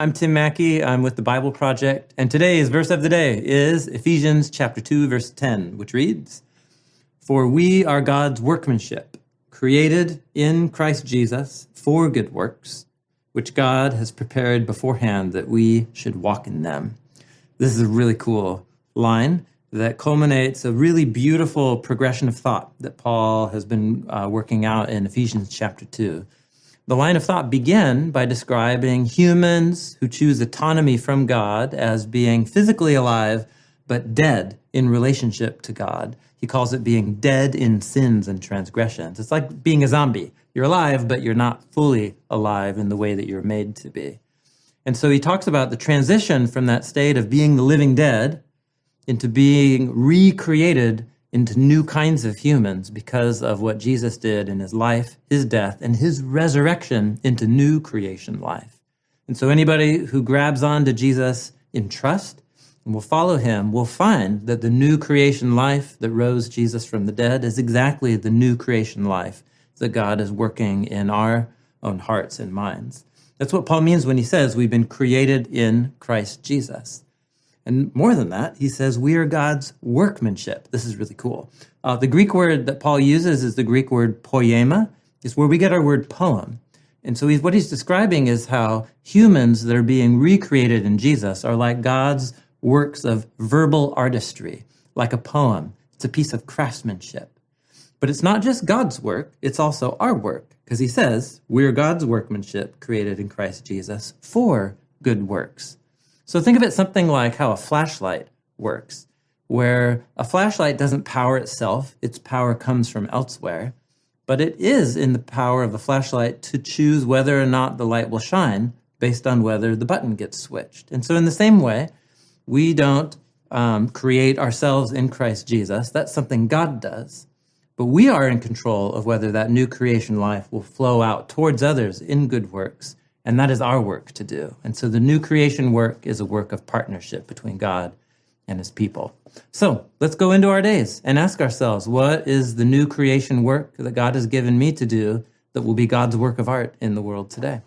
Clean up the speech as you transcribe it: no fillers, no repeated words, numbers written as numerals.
I'm Tim Mackey. I'm with the Bible Project, and today's verse of the day is Ephesians chapter 2, verse 10, which reads, "For we are God's workmanship, created in Christ Jesus for good works, which God has prepared beforehand that we should walk in them." This is a really cool line that culminates a really beautiful progression of thought that Paul has been working out in Ephesians chapter 2. The line of thought began by describing humans who choose autonomy from God as being physically alive but dead in relationship to God. He calls it being dead in sins and transgressions. It's like being a zombie. You're alive, but you're not fully alive in the way that you're made to be. And so he talks about the transition from that state of being the living dead into being recreated into new kinds of humans because of what Jesus did in his life, his death, and his resurrection into new creation life. And so anybody who grabs on to Jesus in trust and will follow him will find that the new creation life that rose Jesus from the dead is exactly the new creation life that God is working in our own hearts and minds. That's what Paul means when he says we've been created in Christ Jesus. And more than that, he says we are God's workmanship. This is really cool. The Greek word that Paul uses is the Greek word poema. It's where we get our word poem. And so what he's describing is how humans that are being recreated in Jesus are like God's works of verbal artistry, like a poem. It's a piece of craftsmanship. But it's not just God's work, it's also our work. Because he says we're God's workmanship created in Christ Jesus for good works. So think of it something like how a flashlight works, where a flashlight doesn't power itself, its power comes from elsewhere, but it is in the power of the flashlight to choose whether or not the light will shine based on whether the button gets switched. And so in the same way, we don't create ourselves in Christ Jesus. That's something God does. But we are in control of whether that new creation life will flow out towards others in good works. And that is our work to do. And so the new creation work is a work of partnership between God and his people. So let's go into our days and ask ourselves, what is the new creation work that God has given me to do that will be God's work of art in the world today?